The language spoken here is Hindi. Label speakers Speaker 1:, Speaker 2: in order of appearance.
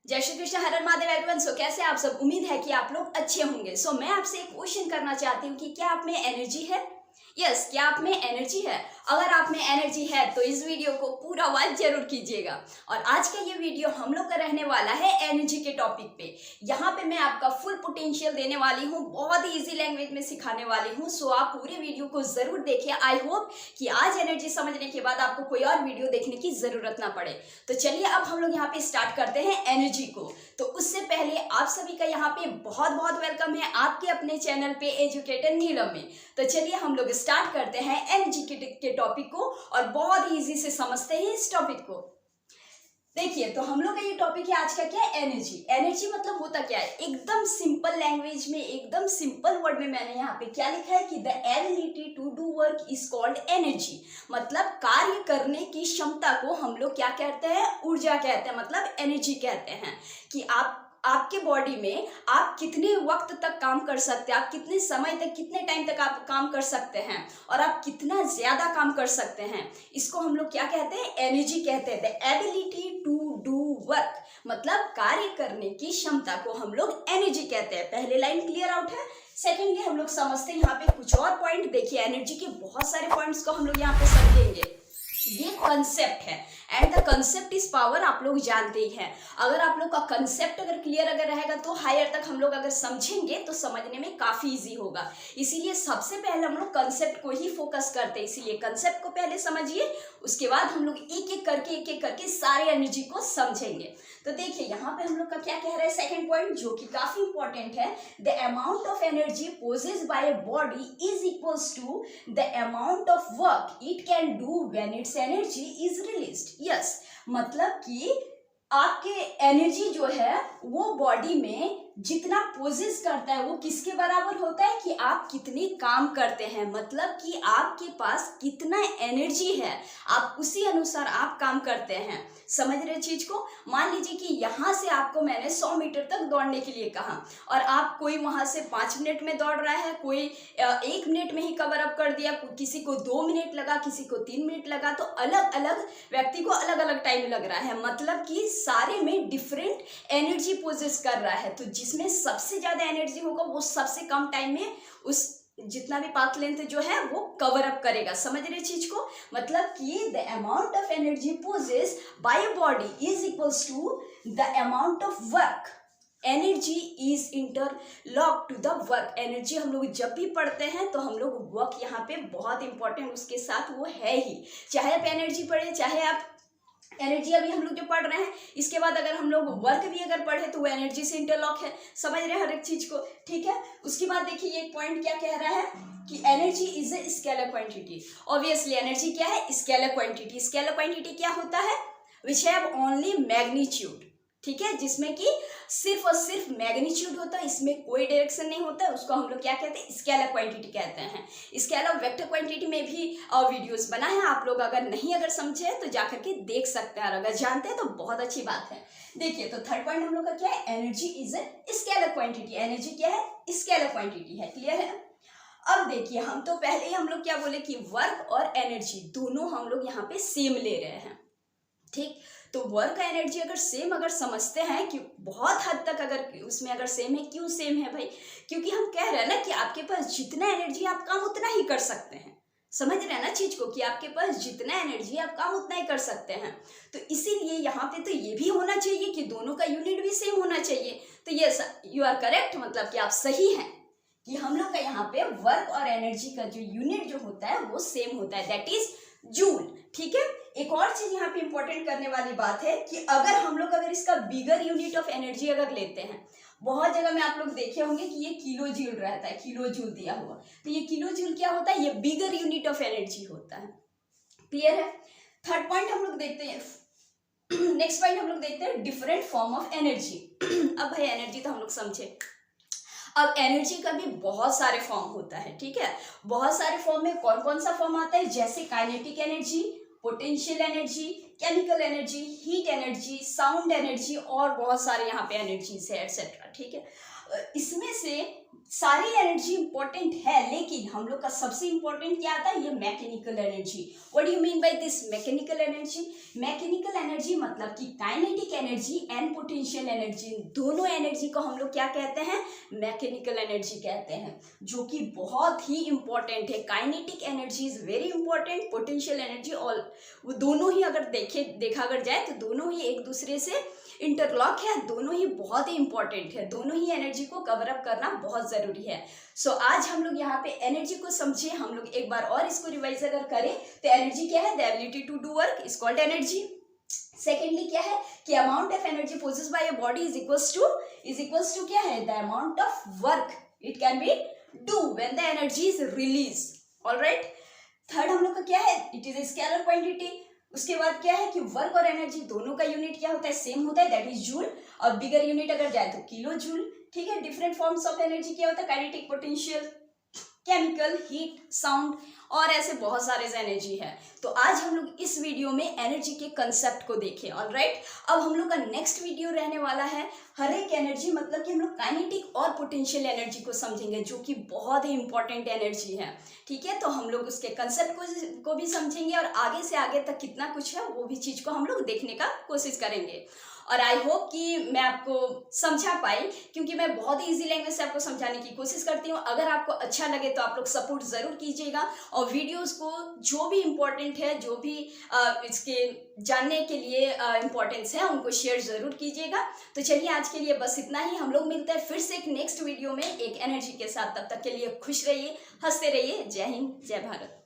Speaker 1: जय श्री कृष्ण, हर हर महादेव एवरीवन। सो कैसे आप सब? उम्मीद है कि आप लोग अच्छे होंगे। सो मैं आपसे एक क्वेश्चन करना चाहती हूँ कि क्या आप में एनर्जी है? यस, क्या आप में एनर्जी है? अगर आप में एनर्जी है तो इस वीडियो को पूरा वॉच जरूर कीजिएगा। और आज का ये वीडियो हम लोग का रहने वाला है एनर्जी के टॉपिक पे। यहाँ पे मैं आपका फुल पोटेंशियल देने वाली हूँ, बहुत ही इजी लैंग्वेज में सिखाने वाली हूँ। सो आप पूरे वीडियो को जरूर देखिए। आई होप कि आज एनर्जी समझने के बाद आपको कोई और वीडियो देखने की जरूरत ना पड़े। तो चलिए अब हम लोग यहाँ पे स्टार्ट करते हैं एनर्जी को। तो उससे पहले आप सभी का यहाँ पे बहुत बहुत वेलकम है आपके अपने चैनल पे एजुकेटर नीलम में। तो चलिए हम लोग स्टार्ट करते हैं एनर्जी के टॉपिक को और बहुत ही इजी से समझते हैं इस टॉपिक को। देखिए, तो हम लोग का ये टॉपिक है आज का, क्या है? एनर्जी। एनर्जी मतलब होता क्या है? एकदम सिंपल लैंग्वेज में, एकदम सिंपल वर्ड में मैंने यहाँ पे क्या लिखा है कि the ability to do work is called energy. मतलब कार्य करने की क्षमता को हम लोग क्या कहते हैं? ऊर्जा कहते हैं, मतलब एनर्जी कहते हैं। कि आपके बॉडी में आप कितने वक्त तक काम कर सकते हैं, आप कितने समय तक, कितने टाइम तक आप काम कर सकते हैं और आप कितना ज्यादा काम कर सकते हैं, इसको हम लोग क्या कहते हैं? एनर्जी कहते हैं। The ability to do work मतलब कार्य करने की क्षमता को हम लोग एनर्जी कहते हैं। पहले लाइन क्लियर आउट है। सेकेंडली हम लोग समझते हैं यहाँ पे कुछ और पॉइंट। देखिए, एनर्जी के बहुत सारे पॉइंट्स को हम लोग यहाँ पे समझेंगे। ये कंसेप्ट है and the concept is power, आप लोग जानते ही हैं। अगर आप लोग का कंसेप्ट अगर क्लियर अगर रहेगा तो हायर तक हम लोग अगर समझेंगे तो समझने में काफी इजी होगा। इसीलिए सबसे पहले हम लोग कंसेप्ट को ही फोकस करते हैं। इसीलिए कंसेप्ट को पहले समझिए, उसके बाद हम लोग एक एक करके सारे एनर्जी को समझेंगे। तो देखिए यहाँ पे हम लोग का क्या कह रहा है, सेकंड पॉइंट जो कि काफी इंपॉर्टेंट है। The amount of energy possessed by a body is equals to the amount of work it can do when its energy is released. Yes, मतलब कि आपके एनर्जी जो है वो बॉडी में जितना पोजेस करता है वो किसके बराबर होता है? कि आप कितने काम करते हैं, मतलब कि आपके पास कितना एनर्जी है, आप उसी अनुसार आप काम करते हैं। समझ रहे चीज को? मान लीजिए कि यहाँ से आपको मैंने 100 मीटर तक दौड़ने के लिए कहा और आप कोई वहां से 5 मिनट में दौड़ रहा है, कोई 1 मिनट में ही कवर अप कर दिया, किसी को 2 मिनट लगा, किसी को 3 मिनट लगा। तो अलग अलग व्यक्ति को अलग अलग टाइम लग रहा है, मतलब कि सारे में डिफरेंट एनर्जी पोजेस कर रहा है। तो जिसमें सबसे ज्यादा एनर्जी होगा वो सबसे कम टाइम में उस जितना भी पाथ लेंथ जो है वो कवर अप करेगा। समझ रहे चीज को? मतलब कि the amount of energy possess by a body is equals to the amount of work. Energy is interlock to the work. Energy हम लोग जब भी पढ़ते हैं तो हम लोग वर्क यहाँ पे बहुत इंपॉर्टेंट उसके साथ वो है ही। चाहे आप एनर्जी पढ़े, चाहे आप एनर्जी अभी हम लोग जो पढ़ रहे हैं इसके बाद अगर हम लोग वर्क भी अगर पढ़े तो वो एनर्जी से इंटरलॉक है। समझ रहे हैं हर एक चीज को? ठीक है। उसके बाद देखिए ये पॉइंट क्या कह रहा है कि energy is a scalar quantity. Obviously energy क्या है? Scalar quantity. स्केलर क्वांटिटी क्या होता है? Which have only magnitude. ठीक है, जिसमें कि सिर्फ और सिर्फ मैग्नीट्यूड होता है, इसमें कोई डायरेक्शन नहीं होता है, उसको हम लोग क्या कहते हैं? स्केलर क्वांटिटी कहते हैं। इसके अलावा वेक्टर क्वांटिटी में भी वीडियोस बना है, आप लोग अगर नहीं अगर समझे तो जाकर के देख सकते हैं और अगर जानते हैं तो बहुत अच्छी बात है। देखिए, तो थर्ड पॉइंट हम लोग का क्या है? Energy is a scalar quantity. Energy क्या है? स्केलर क्वांटिटी है। क्लियर है? अब देखिए, हम तो पहले ही हम लोग क्या बोले कि वर्क और एनर्जी दोनों हम लोग यहाँ पे सेम ले रहे हैं। ठीक, तो वर्क का एनर्जी अगर सेम अगर समझते हैं कि बहुत हद तक अगर उसमें अगर सेम है, क्यों सेम है भाई? क्योंकि हम कह रहे हैं ना कि आपके पास जितना एनर्जी आप काम उतना ही कर सकते हैं। समझ रहे हैं ना चीज को? कि आपके पास जितना एनर्जी आप काम उतना ही कर सकते हैं। तो इसीलिए यहाँ पे तो ये भी होना चाहिए कि दोनों का यूनिट भी सेम होना चाहिए। तो ये यू आर करेक्ट, मतलब कि आप सही हैं कि हम लोग का यहाँ पे वर्क और एनर्जी का जो यूनिट जो होता है वो सेम होता है, दैट इज जूल। ठीक है। एक और चीज यहाँ पे इंपॉर्टेंट करने वाली बात है कि अगर हम लोग अगर इसका बिगर यूनिट ऑफ एनर्जी अगर लेते हैं, बहुत जगह में आप लोग देखे होंगे कि ये किलो जूल रहता है, किलो जूल दिया हुआ। तो ये किलो जूल क्या होता है? ये बिगर यूनिट ऑफ एनर्जी होता है। क्लियर है? थर्ड पॉइंट हम लोग देखते हैं। नेक्स्ट पॉइंट हम लोग देखते हैं डिफरेंट फॉर्म ऑफ एनर्जी। अब भाई एनर्जी तो हम लोग समझे, अब एनर्जी का भी बहुत सारे फॉर्म होता है। ठीक है, बहुत सारे फॉर्म में कौन कौन सा फॉर्म आता है? जैसे kinetic energy, potential energy, chemical energy, heat energy, sound energy और बहुत सारे यहाँ पे एनर्जीज है, एटसेट्रा। ठीक है, इसमें से सारी एनर्जी इंपॉर्टेंट है, लेकिन हम लोग का सबसे इंपॉर्टेंट क्या आता है, ये mechanical energy. What do you mean by this mechanical energy? Mechanical energy मतलब कि kinetic energy and potential energy, दोनों एनर्जी को हम लोग क्या कहते हैं, मैकेनिकल एनर्जी कहते हैं, जो कि बहुत ही इंपॉर्टेंट है। Kinetic energy is very important, potential energy all, वो दोनों ही अगर देखा अगर जाए तो दोनों ही एक दूसरे से इंटरलॉक है, दोनों ही बहुत ही इंपॉर्टेंट है, दोनों ही एनर्जी को कवर अप करना बहुत जरूरी है। सो आज हम लोग यहाँ पे एनर्जी को समझे, हम लोग एक बार और इसको रिवाइज अगर करें तो एनर्जी क्या है, the ability to do work is called energy. Secondly क्या है कि amount of energy possessed by a body is equals to क्या है, the amount of work it can be do when the energy is release. Alright, third हम लोग का क्या है, it is a scalar quantity. उसके बाद क्या है कि वर्क और एनर्जी दोनों का यूनिट क्या होता है, सेम होता है, दैट इज जूल। और बिगर यूनिट अगर जाए तो किलो जूल। ठीक है, डिफरेंट फॉर्म्स ऑफ एनर्जी क्या होता है, kinetic, potential, chemical, heat, sound और ऐसे बहुत सारे एनर्जी है। तो आज हम लोग इस वीडियो में एनर्जी के कंसेप्ट को देखें। ऑलराइट, अब हम लोग का नेक्स्ट वीडियो रहने वाला है हर एक एनर्जी, मतलब कि हम लोग काइनेटिक और पोटेंशियल एनर्जी को समझेंगे, जो कि बहुत ही इंपॉर्टेंट एनर्जी है। ठीक है, तो हम लोग उसके कंसेप्ट को भी समझेंगे और आगे से आगे तक कितना कुछ है वो भी चीज को हम लोग देखने का कोशिश करेंगे। और आई होप कि मैं आपको समझा पाई, क्योंकि मैं बहुत ही इजी लैंग्वेज से आपको समझाने की कोशिश करती हूँ। अगर आपको अच्छा लगे तो आप लोग सपोर्ट ज़रूर कीजिएगा और वीडियोस को जो भी इम्पोर्टेंट है, जो भी इसके जानने के लिए इम्पोर्टेंस है, उनको शेयर ज़रूर कीजिएगा। तो चलिए आज के लिए बस इतना ही, हम लोग मिलते हैं फिर से एक नेक्स्ट वीडियो में एक एनर्जी के साथ। तब तक के लिए खुश रहिए, हंसते रहिए। जय हिंद, जय भारत।